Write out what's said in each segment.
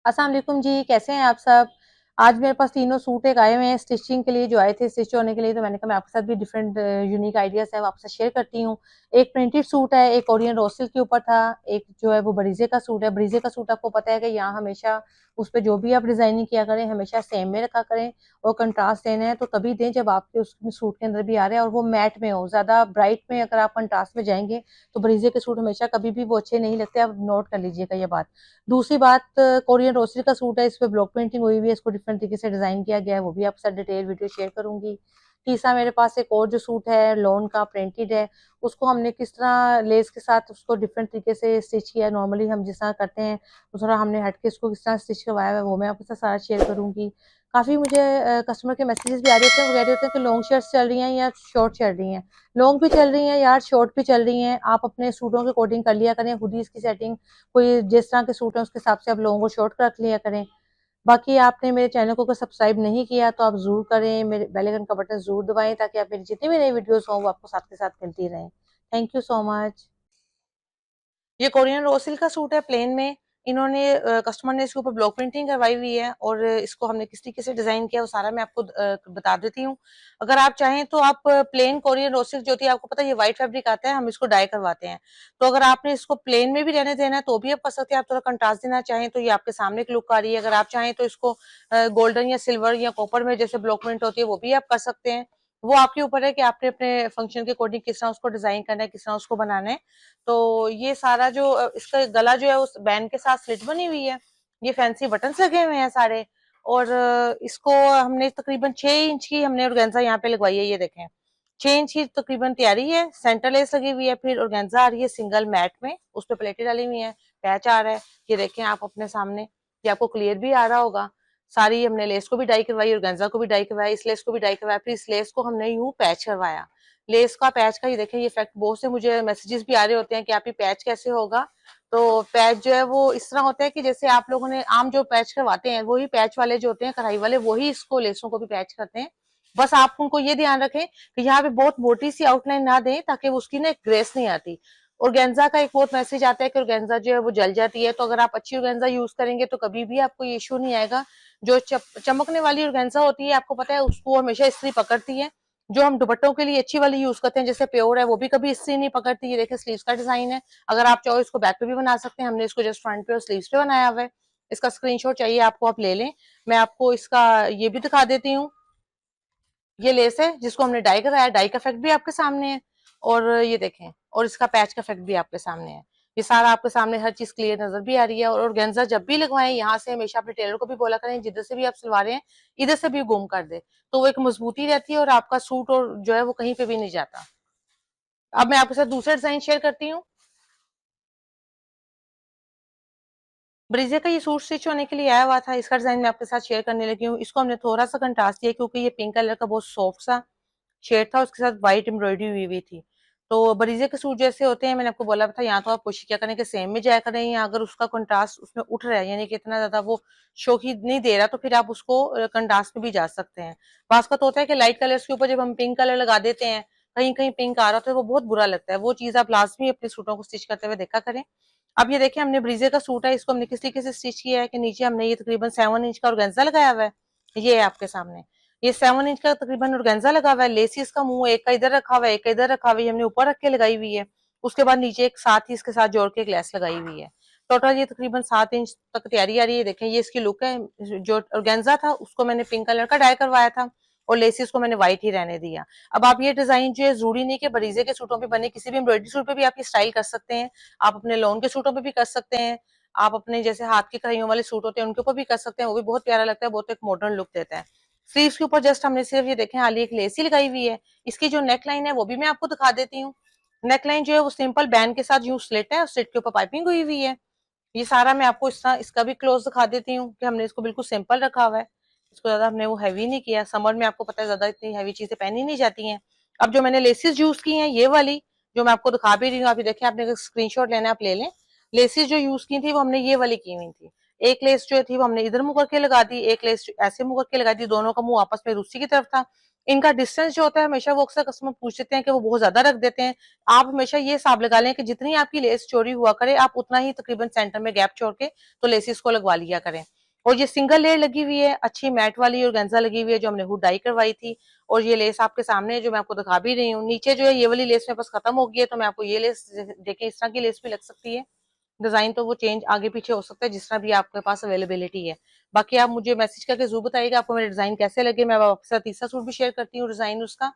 अस्सलाम वालेकुम जी, कैसे हैं आप सब? आज मेरे पास तीनों सूट एक आए हुए हैं स्टिचिंग के लिए जो आए थे स्टिच होने के लिए, तो मैंने कहा मैं आपके साथ भी डिफरेंट यूनिक आइडियाज़ हैं वो आपसे शेयर करती हूँ। एक प्रिंटेड सूट है, एक ओरिएंट रॉ सिल्क के ऊपर था, एक जो है वो बरीज़े का सूट है। बरीज़े का सूट आपको पता है कि यहाँ हमेशा उस पे जो भी आप डिज़ाइनिंग किया करें हमेशा सेम में रखा करें और कंट्रास्ट देना है तो तभी दें जब आपके उस सूट के अंदर भी आ रहा है और वो मैट में हो। ज़्यादा ब्राइट में अगर आप कंट्रास्ट में जाएँगे तो बरीज़े के सूट हमेशा कभी भी वो अच्छे नहीं लगते, आप नोट कर लीजिएगा ये बात। दूसरी बात, कोरियन रोस्टरी का सूट है, इस पे ब्लॉक प्रिंटिंग हुई हुई है, इसको डिफरेंट तरीके से डिजाइन किया गया है, वो भी आपके साथ डिटेल वीडियो शेयर करूंगी। तीसरा मेरे पास एक और जो सूट है लॉन का प्रिंटेड है, उसको हमने किस तरह लेस के साथ उसको डिफरेंट तरीके से स्टिच किया है। नॉर्मली हम जिस तरह करते हैं उस तरह हमने हट के उसको किस तरह स्टिच करवाया है वो मैं आपके साथ सारा शेयर करूंगी। काफी मुझे कस्टमर के मैसेजेस भी आ रहे होते हैं, वो कह रहे होते हैं कि लॉन्ग शर्ट्स चल रही हैं या शॉर्ट चल रही हैं। लॉन्ग भी चल रही हैं यार, शॉर्ट भी चल रही हैं, आप अपने सूटों के अकॉर्डिंग कर लिया करें खुद ही इसकी सेटिंग। कोई जिस तरह के सूट है उसके हिसाब से आप लोगों को शॉर्ट रख लिया करें। बाकी आपने मेरे चैनल को अगर सब्सक्राइब नहीं किया तो आप जरूर करें, मेरे बेल आइकन का बटन जरूर दबाएं ताकि आप मेरी जितनी भी नई वीडियोस हों वो आपको साथ के साथ मिलती रहें। Thank you so much. ये कोरियन रो सिल्क का सूट है प्लेन में। इन्होंने कस्टमर ने इसके ऊपर ब्लॉक प्रिंटिंग करवाई हुई है और इसको हमने किस तरीके से डिजाइन किया वो सारा मैं आपको बता देती हूँ। अगर आप चाहें तो आप प्लेन कोरियन रो सिल्क जो होती है, आपको पता है ये व्हाइट फैब्रिक आता है, हम इसको डाई करवाते हैं। तो अगर आपने इसको प्लेन में भी रहने देना है तो भी आप कर सकते हैं। आप थोड़ा कंट्रास्ट देना चाहें तो ये आपके सामने एक लुक आ रही है। अगर आप चाहें तो इसको गोल्डन या सिल्वर या कॉपर में जैसे ब्लॉक प्रिंट होती है वो भी आप कर सकते हैं। वो आपके ऊपर है कि आपने अपने फंक्शन के अकॉर्डिंग किस तरह उसको डिजाइन करना है, किस तरह उसको बनाना है। तो ये सारा जो इसका गला जो है उस बैंड के साथ स्लिट बनी हुई है, ये फैंसी बटन्स लगे हुए हैं सारे। और इसको हमने तकरीबन 6 इंच की हमने ऑर्गेन्जा यहाँ पे लगवाई है, ये देखें 6 इंच की तकरीबन तैयारी है। सेंटर लेस लगी हुई है, फिर ऑर्गेन्जा आ रही है सिंगल मैट में, उस पर प्लेटें डाली हुई है, पैच आ रहा है, ये देखें आप अपने सामने, ये आपको क्लियर भी आ रहा होगा। सारी हमने लेस को भी डाई करवाई, ऑर्गेन्जा को भी डाई करवाया, इस लेस को भी डाई करवाया, फिर इस लेस को हमने यूं पैच करवाया। लेस का पैच का ये देखें ये इफेक्ट, बहुत से मुझे मैसेजेस भी आ रहे होते हैं कि आप ये पैच कैसे होगा। तो पैच जो है वो इस तरह होता है कि जैसे आप लोगों ने आम जो पैच करवाते हैं वही पैच वाले जो होते हैं कढ़ाई वाले, वही इसको लेसों को भी पैच करते हैं। बस आप उनको ये ध्यान रखें कि यहाँ पे बहुत मोटी सी आउटलाइन ना दें ताकि उसकी ना एक ग्रेस नहीं आती। ऑर्गेन्जा का एक बहुत मैसेज आता है कि ऑर्गेन्जा जो है वो जल जाती है, तो अगर आप अच्छी ऑर्गेन्जा यूज करेंगे तो कभी भी आपको ये इशू नहीं आएगा। जो चमकने वाली ऑर्गेन्जा होती है आपको पता है उसको हमेशा इस्त्री पकड़ती है। जो हम दुपट्टों के लिए अच्छी वाली यूज करते हैं जैसे प्योर है वो भी कभी इस्त्री नहीं पकड़ती। ये देखिए स्लीव्स का डिजाइन है, अगर आप चाहो इसको बैक पे भी बना सकते हैं, हमने इसको जस्ट फ्रंट पे और स्लीव्स पे बनाया हुआ है। इसका स्क्रीनशॉट चाहिए आपको आप ले लें। मैं आपको इसका ये भी दिखा देती हूँ। ये लेस है जिसको हमने डाई कराया, डाई का इफेक्ट भी आपके सामने है। और ये देखें, और इसका पैच का इफेक्ट भी आपके सामने है। ये सारा आपके सामने हर चीज क्लियर नजर भी आ रही है। और ऑर्गेन्जा जब भी लगवाएं यहाँ से हमेशा अपने टेलर को भी बोला करें जिधर से भी आप सिलवा रहे हैं इधर से भी गुम कर दे, तो वो एक मजबूती रहती है और आपका सूट और जो है वो कहीं पे भी नहीं जाता। अब मैं आपके साथ दूसरा डिजाइन शेयर करती हूँ। ब्रीजे का ये सूट स्टिच होने के लिए आया हुआ था, इसका डिजाइन मैं आपके साथ शेयर करने लगी हूँ। इसको हमने थोड़ा सा कंट्रास्ट दिया क्योंकि ये पिंक कलर का बहुत सॉफ्ट सा शेड था, उसके साथ व्हाइट एम्ब्रॉयडरी हुई हुई थी। तो बरीजे के सूट जैसे होते हैं, मैंने आपको बोला था यहाँ तो आप कोशिश क्या करें कि सेम में जाया करें, या अगर उसका कंट्रास्ट उसमें उठ रहा है यानी कि इतना ज्यादा वो शोखी नहीं दे रहा तो फिर आप उसको कंट्रास्ट में भी जा सकते हैं। बात का तो होता है कि लाइट कलर्स के ऊपर जब हम पिंक कलर लगा देते हैं, कहीं कहीं पिंक आ रहा होता है, वो बहुत बुरा लगता है। वो चीज आप लाजमी अपने सूटों को स्टिच करते हुए देखा करें। अब ये देखिए हमने ब्रीजे का सूट है, इसको हमने किस तरीके से स्टिच किया है कि नीचे हमने ये तकरीबन 7 इंच का ऑर्गेन्जा लगाया हुआ है। ये है आपके सामने, ये 7 इंच का तकरीबन ऑर्गेन्जा लगा हुआ है। लेसिस का मुंह एक का इधर रखा हुआ है, एक का इधर रखा हुआ है, हमने ऊपर रख के लगाई हुई है। उसके बाद नीचे एक साथ ही इसके साथ जोड़ के एक लेस लगाई हुई है। टोटल ये तकरीबन 7 इंच तक तैयारी आ रही है। देखें ये इसकी लुक है। जो ऑर्गेन्जा था उसको मैंने पिंक कलर का डाई करवाया था और लेसिस को मैंने व्हाइट ही रहने दिया। अब आप ये डिजाइन जो है जरूरी नहीं कि बरीजे के सूटों पे बने, किसी भी एम्ब्रॉयडरी सूट पे भी आप ये स्टाइल कर सकते हैं। आप अपने लॉन के सूटों पे भी कर सकते हैं, आप अपने जैसे हाथ की कढ़ाइयों वाले सूट होते हैं उनके ऊपर भी कर सकते हैं, वो भी बहुत प्यारा लगता है, बहुत एक मॉडर्न लुक देता है। स्लीव्स के ऊपर जस्ट हमने सिर्फ ये देखें हाली एक लेसी लगाई हुई है। इसकी जो नेक लाइन है वो भी मैं आपको दिखा देती हूँ। नेक लाइन जो है वो सिंपल बैंड के साथ यूं स्लिट है और स्लिट के ऊपर पाइपिंग हुई हुई है। ये सारा मैं आपको इस तरह इसका भी क्लोज दिखा देती हूँ कि हमने इसको बिल्कुल सिंपल रखा हुआ है। इसको ज्यादा हमने वो हैवी नहीं किया, समर में आपको पता है ज्यादा इतनी हैवी चीजें पहनी नहीं जाती हैं। अब जो मैंने लेसिस यूज की हैं ये वाली जो मैं आपको दिखा भी रही हूँ, आप ये देखिए, आपने स्क्रीनशॉट लेना है आप ले लें। लेसिस जो यूज की थी वो हमने ये वाली की हुई थी। एक लेस जो थी वो हमने इधर मुंह करके लगा दी, एक लेस ऐसे मुंह करके लगा दी, दोनों का मुंह आपस में रूसी की तरफ था। इनका डिस्टेंस जो होता है हमेशा वो अक्सर कस्टमर पूछ लेते हैं कि वो बहुत ज्यादा रख देते हैं। आप हमेशा ये हिसाब लगा लें कि जितनी आपकी लेस चोरी हुआ करे आप उतना ही तकरीबन सेंटर में गैप छोड़ के तो लेसिस को लगवा लिया करें। और ये सिंगल लेयर लगी हुई है, अच्छी मैट वाली ऑर्गेन्जा लगी हुई है जो हमने हुड डाई करवाई थी। और ये लेस आपके सामने है जो मैं आपको दिखा भी रही हूँ। नीचे जो है ये वाली लेस मेरे पास खत्म हो गई है, तो मैं आपको ये लेस देखें, इस तरह की लेस भी लग सकती है। डिजाइन तो वो चेंज आगे पीछे हो सकता है जिस तरह भी आपके पास अवेलेबिलिटी है। बाकी आप मुझे मैसेज करके जरूर बताइएगा आपको मेरे डिजाइन कैसे लगे। मैं आपके साथ तीसरा सूट भी शेयर करती हूँ डिजाइन उसका।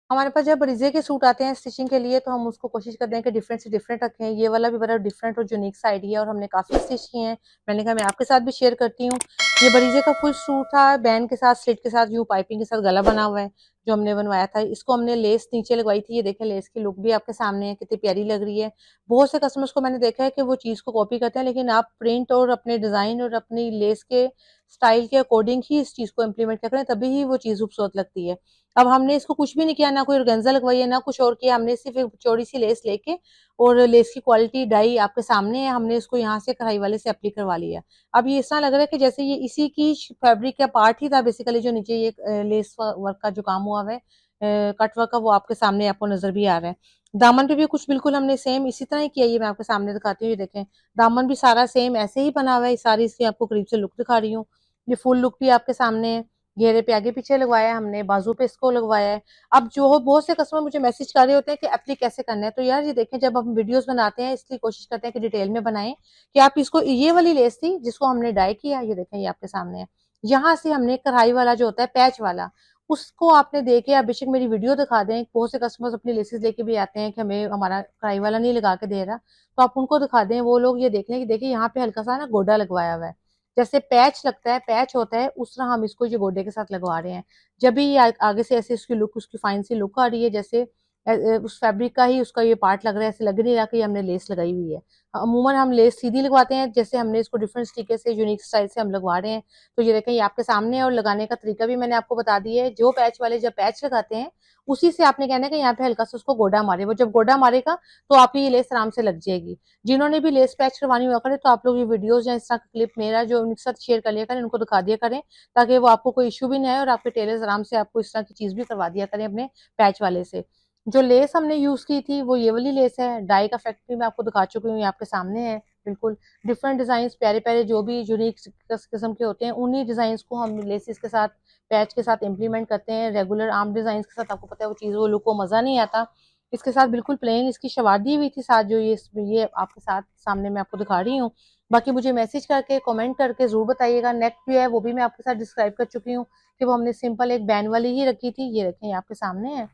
हमारे पास जब बरीजे के सूट आते हैं स्टिचिंग के लिए तो हम उसको कोशिश करते हैं कि डिफरेंट से डिफरेंट रखें। ये वाला भी बड़ा डिफरेंट और यूनिक सा आइडिया और हमने काफी स्टिच किए हैं। मैंने कहा मैं आपके साथ भी शेयर करती हूँ। ये बरीजे का फुल सूट था, बैंड के साथ, स्लिट के साथ, यूं पाइपिंग के साथ गला बना हुआ है जो हमने बनवाया था। इसको हमने लेस नीचे लगवाई थी। ये देखें लेस की लुक भी आपके सामने है, कितनी प्यारी लग रही है। बहुत से कस्टमर्स को मैंने देखा है कि वो चीज को कॉपी करते हैं, लेकिन आप प्रिंट और अपने डिजाइन और अपनी लेस के स्टाइल के अकॉर्डिंग ही इस चीज को इम्प्लीमेंट करें, तभी ही वो चीज खूबसूरत लगती है। अब हमने इसको कुछ भी नहीं किया, ना कोई ऑर्गेन्जा लगवाई है, ना कुछ और किया। हमने सिर्फ एक चौड़ी सी लेस लेके और लेस की क्वालिटी डाई आपके सामने है, हमने इसको यहाँ से कढ़ाई वाले से अप्लाई करवा लिया। अब ये इस तरह लग रहा है कि जैसे ये इसी की फैब्रिक का पार्ट ही था बेसिकली, जो नीचे ये लेस वर्क का जो काम हुआ है, कट वर्क का, वो आपके सामने आपको नजर भी आ रहा है। दामन पे भी कुछ बिल्कुल हमने सेम इसी तरह ही किया। ये मैं आपके सामने दिखाती हूँ, ये देखें दामन भी सारा सेम ऐसे ही बना हुआ है। सारी इसकी आपको करीब से लुक दिखा रही हूँ। ये फुल लुक भी आपके सामने है। घेरे पे आगे पीछे लगवाया है हमने, बाजू पे इसको लगवाया है। अब जो हो, बहुत से कस्टमर मुझे मैसेज कर रहे होते हैं कि एप्ली कैसे करना है। तो यार ये देखें, जब हम वीडियोस बनाते हैं इसलिए कोशिश करते हैं कि डिटेल में बनाएं कि आप इसको, ये वाली लेस थी जिसको हमने डाई किया, ये देखें ये आपके सामने है। यहाँ से हमने कढ़ाई वाला जो होता है पैच वाला, उसको आपने देखे, आप बेशक मेरी वीडियो दिखा दें। बहुत से कस्टमर्स अपनी लेसेस लेके भी आते हैं कि हमें हमारा कढ़ाई वाला नहीं लगा के दे रहा, तो आप उनको दिखा दें। वो लोग ये देख लें कि देखिए यहाँ पे हल्का सा ना गोडा लगवाया हुआ है, जैसे पैच लगता है, पैच होता है, उस तरह हम इसको ये गोडे के साथ लगवा रहे हैं। जब भी ये आगे से ऐसे उसकी लुक, उसकी फाइन सी लुक आ रही है, जैसे उस फैब्रिक का ही उसका ये पार्ट लग रहा है, ऐसे लग नहीं रहा कि हमने लेस लगाई हुई है। अमूमन हम लेस सीधी लगवाते हैं, जैसे हमने इसको डिफरेंट तरीके से यूनिक स्टाइल से हम लगवा रहे हैं। तो ये देखें ये आपके सामने है, और लगाने का तरीका भी मैंने आपको बता दिया है। जो पैच वाले जब पैच लगाते हैं उसी से आपने कहना है कि यहाँ पे हल्का सा उसको गोडा मारे। वो जब गोडा मारेगा तो आपकी ये लेस आराम से लग जाएगी। जिन्होंने भी लेस पैच करवानी हुआ करे तो आप लोग ये वीडियोस या इस तरह का क्लिप मेरा जो उनके साथ शेयर कर लिया करें, उनको दिखा दिया करें, ताकि वो आपको कोई इश्यू भी नहीं आए और आपके टेलर्स आराम से आपको इस तरह की चीज भी करवा दिया करें अपने पैच वाले से। जो लेस हमने यूज की थी वो ये वाली लेस है। डाई का फैक्ट्री मैं आपको दिखा चुकी हूँ, ये आपके सामने है। बिल्कुल डिफरेंट डिजाइन, प्यारे प्यारे जो भी यूनिक किस्म के होते हैं, उन्हीं डिजाइन को हम लेसिस के साथ, पैच के साथ इम्प्लीमेंट करते हैं। रेगुलर आर्म डिजाइन के साथ आपको पता है वो चीज, वो लुक, वो मजा नहीं आता। इसके साथ बिल्कुल प्लेन इसकी शवार दी हुई थी साथ, जो ये आपके साथ सामने मैं आपको दिखा रही हूँ। बाकी मुझे मैसेज करके, कमेंट करके जरूर बताइएगा। नेक भी है, वो भी मैं आपके साथ डिस्क्राइब कर चुकी हूँ कि वो हमने सिंपल एक बैन वाली ही रखी थी। ये रखें, ये आपके सामने है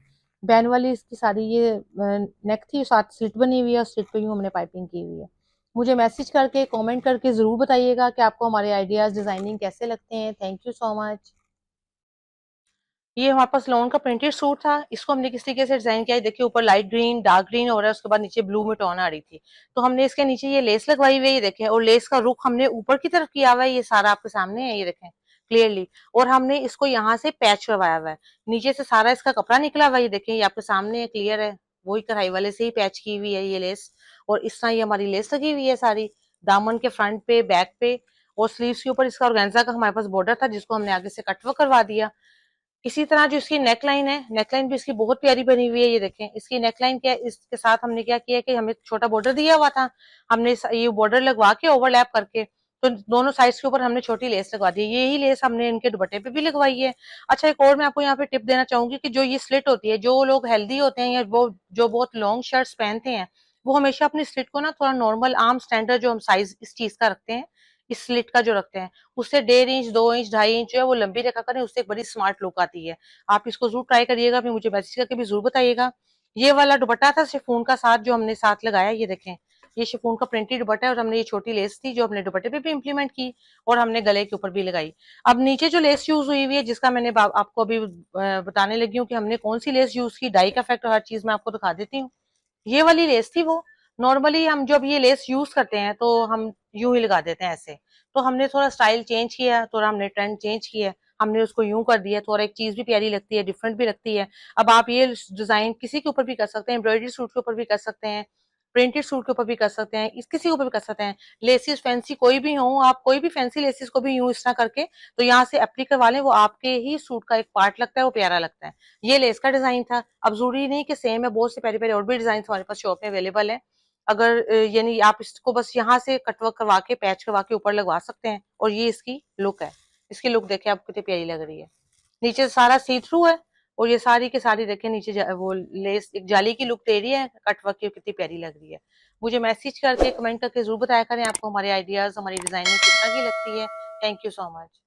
बैन वाली इसकी सारी ये नेक थी, साथ स्लिट बनी हुई है और स्लिट पे यूं हमने पाइपिंग की हुई है। मुझे मैसेज करके, कमेंट करके जरूर बताइएगा कि आपको हमारे आइडियाज डिजाइनिंग कैसे लगते हैं। Thank you so much. ये हमारे पास लॉन का प्रिंटेड सूट था, इसको हमने किस तरीके से डिजाइन किया है देखिए। ऊपर लाइट ग्रीन, डार्क ग्रीन हो रहा है, उसके बाद नीचे ब्लू में टोन आ रही थी, तो हमने इसके नीचे ये लेस लगवाई हुई है, ये देखें। और लेस का रुख हमने ऊपर की तरफ किया हुआ है, ये सारा आपके सामने है, ये देखें क्लियरली। और हमने इसको यहाँ से पैच करवाया हुआ है, नीचे से सारा इसका कपड़ा निकला हुआ है, ये देखें, ये आपके सामने है, क्लियर है। वही कढ़ाई वाले से ही पैच की हुई है ये लेस। और इस तरह ये हमारी लेस लगी हुई है सारी, दामन के फ्रंट पे, बैक पे। और स्लीव्स के ऊपर इसका ऑर्गेन्जा का हमारे पास बॉर्डर था, जिसको हमने आगे से कटवर्क करवा दिया। इसी तरह जो इसकी नेकलाइन है, नेकलाइन भी इसकी बहुत प्यारी बनी हुई है, ये देखें। इसकी नेकलाइन क्या है, इसके साथ हमने क्या किया कि हमें छोटा बॉर्डर दिया हुआ था, हमने ये बॉर्डर लगवा के ओवरलैप करके, तो दोनों साइड्स के ऊपर हमने छोटी लेस लगवा दी। यही लेस हमने इनके दुपट्टे पे भी लगवाई है। अच्छा, एक और मैं आपको यहाँ पे टिप देना चाहूंगी कि जो ये स्लिट होती है, जो लोग हेल्दी होते हैं या वो जो बहुत लॉन्ग शर्ट्स पहनते हैं, वो हमेशा अपनी स्लिट को ना थोड़ा नॉर्मल आर्म स्टैंडर्ड जो हम साइज इस चीज का रखते हैं, इस स्लिट का जो रखते हैं, उससे 1.5 इंच, 2 इंच, 2.5 इंच जो है वो लंबी रखा करें, उससे एक बड़ी स्मार्ट लुक आती है। आप इसको जरूर ट्राई करिएगा, फिर मुझे मैसेज करके भी जरूर बताइएगा। ये वाला दुपट्टा था शिफॉन का साथ जो हमने साथ लगाया, ये देखें, ये शिफॉन का प्रिंटेड दुपट्टा है। और हमने ये छोटी लेस थी जो हमने दुपट्टे पे भी इम्प्लीमेंट की और हमने गले के ऊपर भी लगाई। अब नीचे जो लेस यूज हुई हुई है, जिसका मैंने आपको अभी बताने लगी हूँ कि हमने कौन सी लेस यूज की, डाई का इफेक्ट हर चीज मैं आपको दिखा देती हूँ। ये वाली लेस थी वो। नॉर्मली हम जब ये लेस यूज करते हैं तो हम यूं ही लगा देते हैं ऐसे, तो हमने थोड़ा स्टाइल चेंज किया, थोड़ा हमने ट्रेंड चेंज किया, हमने उसको यूं कर दिया, थोड़ा एक चीज भी प्यारी लगती है, डिफरेंट भी लगती है। अब आप ये डिजाइन किसी के ऊपर भी कर सकते हैं, एम्ब्रॉयडरी सूट के ऊपर भी कर सकते हैं, प्रिंटेड सूट के ऊपर भी कर सकते हैं, इस किसी के ऊपर भी कर सकते हैं। लेसिस फैंसी कोई भी हो, आप कोई भी फैंसी लेसिस को भी यूं इस तरह करके तो यहाँ से एप्ली करवा लें, वो आपके ही सूट का एक पार्ट लगता है, वो प्यारा लगता है। ये लेस का डिजाइन था। अब जरूरी नहीं कि सेम है, बहुत से प्यारे प्यारे और भी डिजाइन हमारे पास शॉप में अवेलेबल है। अगर यानी आप इसको बस यहाँ से कटवर्क करवा के पैच करवा के ऊपर लगवा सकते हैं। और ये इसकी लुक है, इसकी लुक देखे आप कितनी प्यारी लग रही है। नीचे सारा सी थ्रू है और ये सारी की सारी देखें नीचे वो लेस एक जाली की लुक दे रही है, कटवर्क की कितनी प्यारी लग रही है। मुझे मैसेज करके कमेंट करके जरूर बताया करें आपको हमारे आइडियाज, हमारी डिजाइनिंग किस तरह की लगती है। Thank you so much.